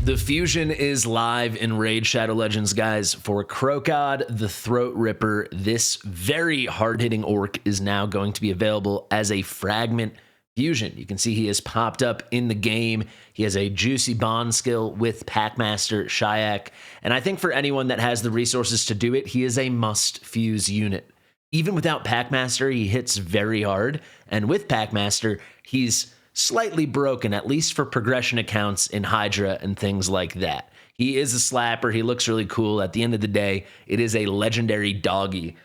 The fusion is live in Raid Shadow Legends, guys. For Kro'khad, the Throatripper, this very hard-hitting orc is now going to be available as a Fragment fusion. You can see he has popped up in the game. He has a juicy bond skill with Packmaster Shayak, and I think for anyone that has the resources to do it, he is a must-fuse unit. Even without Packmaster, he hits very hard, and with Packmaster, he's slightly broken, at least for progression accounts in Hydra and things like that. He is a slapper. He looks really cool. At the end of the day, it is a legendary doggy.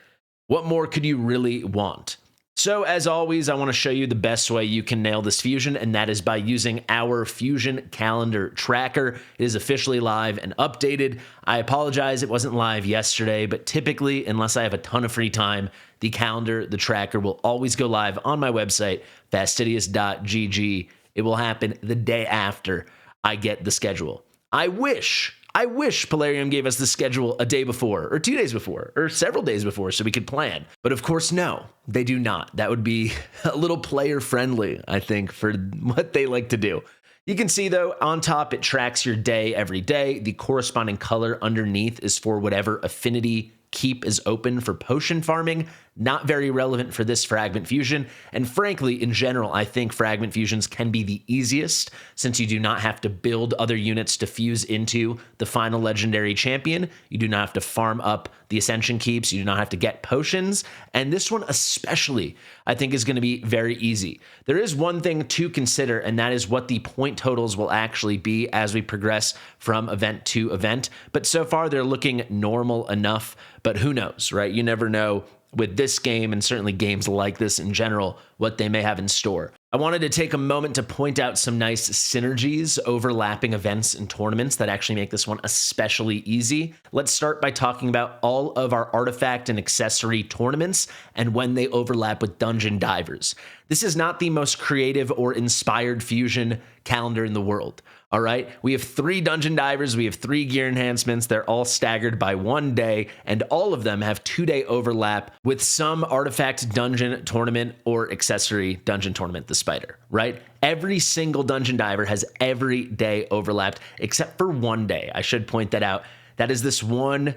What more could you really want? So as always, I want to show you the best way you can nail this fusion, and that is by using our fusion calendar tracker. It is officially live and updated. I apologize it wasn't live yesterday, but typically, unless I have a ton of free time, the calendar, the tracker will always go live on my website, fastidious.gg. It will happen the day after I get the schedule. I wish Polarium gave us the schedule a day before, or 2 days before, or several days before so we could plan. But of course, no, they do not. That would be a little player friendly, I think, for what they like to do. You can see, though, on top, it tracks your day every day. The corresponding color underneath is for whatever affinity keep is open for potion farming. Not very relevant for this Fragment fusion, and frankly, in general, I think Fragment fusions can be the easiest since you do not have to build other units to fuse into the final legendary champion. You do not have to farm up the Ascension keeps. You do not have to get potions, and this one especially, I think, is going to be very easy. There is one thing to consider, and that is what the point totals will actually be as we progress from event to event, but so far they're looking normal enough, but who knows, right? You never know with this game, and certainly games like this in general, what they may have in store. I wanted to take a moment to point out some nice synergies, overlapping events and tournaments that actually make this one especially easy. Let's start by talking about all of our artifact and accessory tournaments and when they overlap with Dungeon Divers. This is not the most creative or inspired fusion calendar in the world. All right, we have 3 Dungeon Divers, we have 3 gear enhancements, they're all staggered by 1 day, and all of them have 2-day overlap with some artifact dungeon tournament or accessory dungeon tournament, the spider, right? Every single Dungeon Diver has every day overlapped except for 1 day. I should point that out. That is this one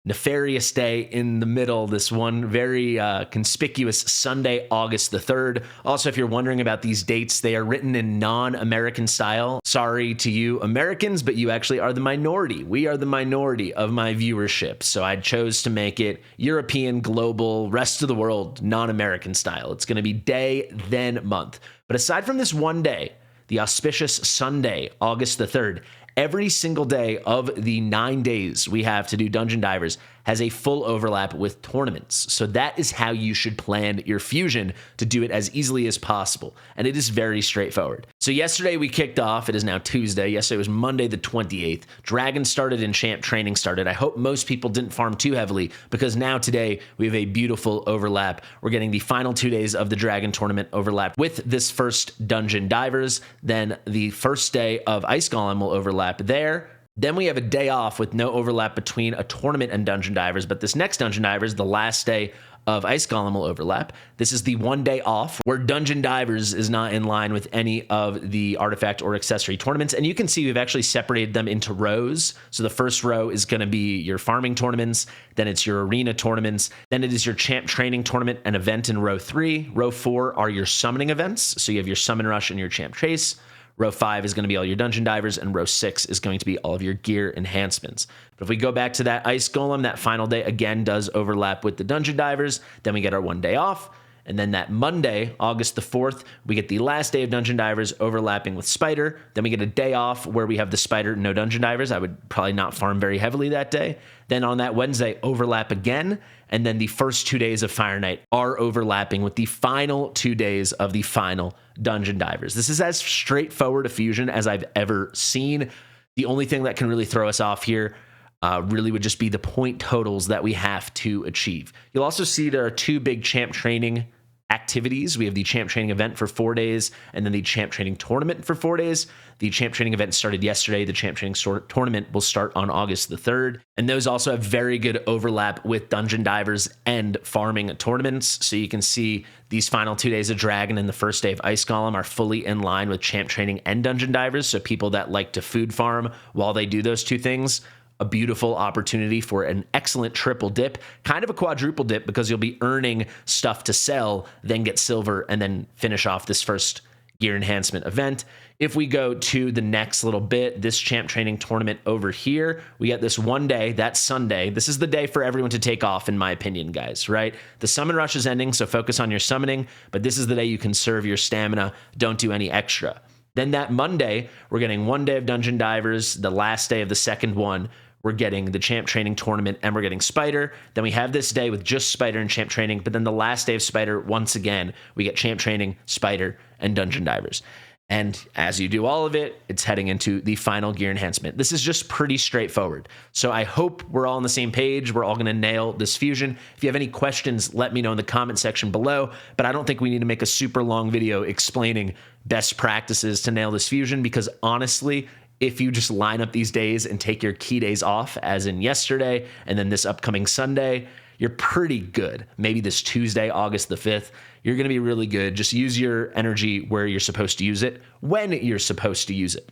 nefarious day in the middle, this one very conspicuous Sunday, August the 3rd. Also, if you're wondering about these dates, they are written in non-American style. Sorry to you Americans, but you actually are the minority. We are the minority of my viewership, so I chose to make it European, global, rest of the world, non-American style. It's going to be day, then month. But aside from this 1 day, the auspicious Sunday, August the 3rd, every single day of the 9 days we have to do Dungeon Divers has a full overlap with tournaments. So that is how you should plan your fusion to do it as easily as possible. And it is very straightforward. So yesterday we kicked off. It is now Tuesday. Yesterday was Monday the 28th. Dragon started and Champ Training started. I hope most people didn't farm too heavily because now today we have a beautiful overlap. We're getting the final 2 days of the Dragon tournament overlap with this first Dungeon Divers. Then the first day of Ice Golem will overlap there. Then we have a day off with no overlap between a tournament and Dungeon Divers, but this next Dungeon Divers, the last day of Ice Golem, will overlap. This is the 1 day off where Dungeon Divers is not in line with any of the artifact or accessory tournaments. And you can see we've actually separated them into rows. So the first row is going to be your farming tournaments, then it's your arena tournaments, then it is your champ training tournament and event in row 3. Row 4 are your summoning events. So you have your summon rush and your champ chase. Row 5 is going to be all your Dungeon Divers, and row 6 is going to be all of your gear enhancements. But if we go back to that Ice Golem, that final day again does overlap with the Dungeon Divers. Then we get our 1 day off. And then that Monday, August the 4th, we get the last day of Dungeon Divers overlapping with Spider. Then we get a day off where we have the Spider, no Dungeon Divers. I would probably not farm very heavily that day. Then on that Wednesday, overlap again. And then the first 2 days of Fire Night are overlapping with the final 2 days of the final Dungeon Divers. This is as straightforward a fusion as I've ever seen. The only thing that can really throw us off here really would just be the point totals that we have to achieve. You'll also see there are 2 big champ training activities. We have the champ training event for 4 days, and then the champ training tournament for 4 days. The champ training event started yesterday. The champ training tournament will start on August the 3rd. And those also have very good overlap with Dungeon Divers and farming tournaments. So you can see these final 2 days of Dragon and the first day of Ice Golem are fully in line with champ training and Dungeon Divers. So people that like to food farm while they do those two things, a beautiful opportunity for an excellent triple dip, kind of a quadruple dip, because you'll be earning stuff to sell, then get silver, and then finish off this first gear enhancement event. If we go to the next little bit, this champ training tournament over here, we get this 1 day, that's Sunday. This is the day for everyone to take off, in my opinion, guys, right? The summon rush is ending, so focus on your summoning, but this is the day you conserve your stamina. Don't do any extra. Then that Monday, we're getting 1 day of Dungeon Divers, the last day of the second one. We're getting the champ training tournament, and we're getting Spider. Then we have this day with just Spider and champ training, but then the last day of Spider, once again, we get champ training, Spider, and Dungeon Divers. And as you do all of it, it's heading into the final gear enhancement. This is just pretty straightforward. So I hope we're all on the same page. We're all going to nail this fusion. If you have any questions, let me know in the comment section below. But I don't think we need to make a super long video explaining best practices to nail this fusion, because honestly, if you just line up these days and take your key days off, as in yesterday and then this upcoming Sunday, you're pretty good. Maybe this Tuesday, August the 5th, you're going to be really good. Just use your energy where you're supposed to use it, when you're supposed to use it.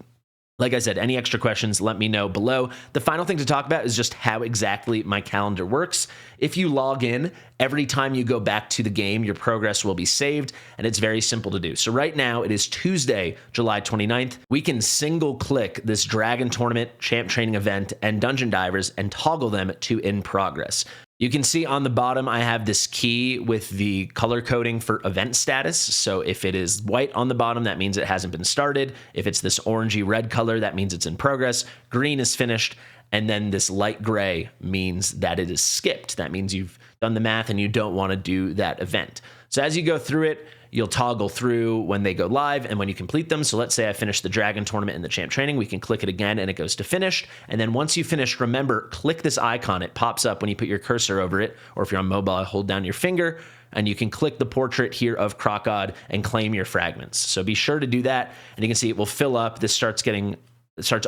Like I said, any extra questions, let me know below. The final thing to talk about is just how exactly my calendar works. If you log in, every time you go back to the game, your progress will be saved, and it's very simple to do. So right now, it is Tuesday, July 29th. We can single click this Dragon Tournament, Champ Training Event, and Dungeon Divers and toggle them to in progress. You can see on the bottom, I have this key with the color coding for event status. So if it is white on the bottom, that means it hasn't been started. If it's this orangey red color, that means it's in progress. Green is finished. And then this light gray means that it is skipped. That means you've done the math and you don't want to do that event. So as you go through it, you'll toggle through when they go live and when you complete them. So let's say I finished the Dragon Tournament and the Champ Training. We can click it again and it goes to finished. And then once you finish, remember, click this icon. It pops up when you put your cursor over it. Or if you're on mobile, hold down your finger and you can click the portrait here of Kro'khad and claim your fragments. So be sure to do that. And you can see it will fill up. This starts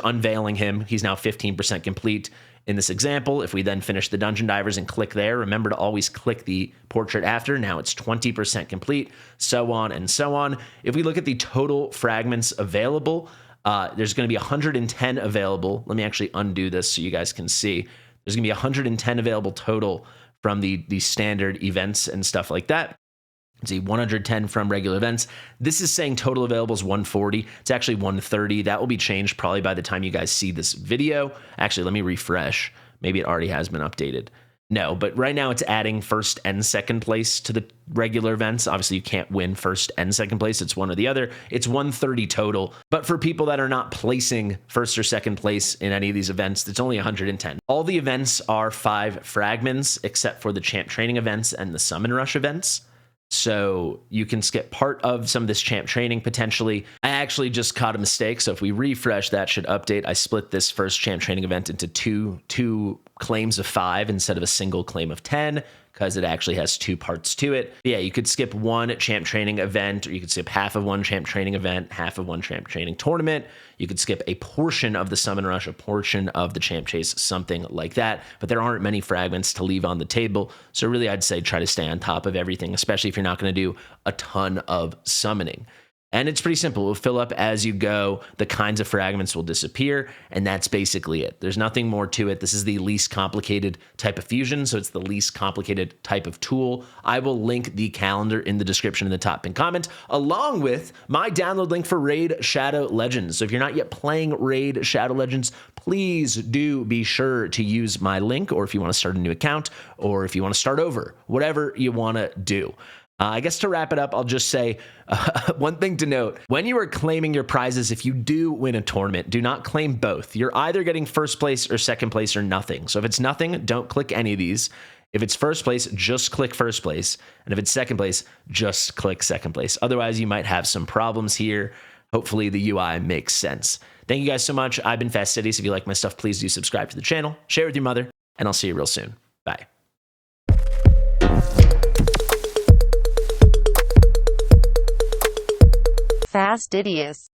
unveiling him. He's now 15% complete. In this example, if we then finish the Dungeon Divers and click there, remember to always click the portrait after. Now it's 20% complete, so on and so on. If we look at the total fragments available, there's going to be 110 available. Let me actually undo this so you guys can see. There's going to be 110 available total from the standard events and stuff like that. See, 110 from regular events. This is saying total available is 140. It's actually 130. That will be changed probably by the time you guys see this video. Actually, let me refresh. Maybe it already has been updated. No, but right now it's adding first and second place to the regular events. Obviously, you can't win first and second place. It's one or the other. It's 130 total. But for people that are not placing first or second place in any of these events, it's only 110. All the events are 5 fragments, except for the Champ Training events and the Summon Rush events. So you can skip part of some of this champ training potentially. I actually just caught a mistake. So if we refresh, that should update. I split this first champ training event into two claims of 5 instead of a single claim of 10, because it actually has 2 parts to it. But yeah, you could skip one champ training event, or you could skip half of one champ training event, half of one champ training tournament. You could skip a portion of the summon rush, a portion of the champ chase, something like that. But there aren't many fragments to leave on the table. So really, I'd say try to stay on top of everything, especially if you're not going to do a ton of summoning. And it's pretty simple. It will fill up as you go. The kinds of fragments will disappear, and that's basically it. There's nothing more to it. This is the least complicated type of fusion, so it's the least complicated type of tool. I will link the calendar in the description in the top pinned comment, along with my download link for Raid Shadow Legends. So if you're not yet playing Raid Shadow Legends, please do be sure to use my link, or if you want to start a new account, or if you want to start over, whatever you want to do. I guess to wrap it up, I'll just say one thing to note. When you are claiming your prizes, if you do win a tournament, do not claim both. You're either getting first place or second place or nothing. So if it's nothing, don't click any of these. If it's first place, just click first place. And if it's second place, just click second place. Otherwise, you might have some problems here. Hopefully the UI makes sense. Thank you guys so much. I've been Fastidious. If you like my stuff, please do subscribe to the channel, share with your mother, and I'll see you real soon. Bye. Fastidious.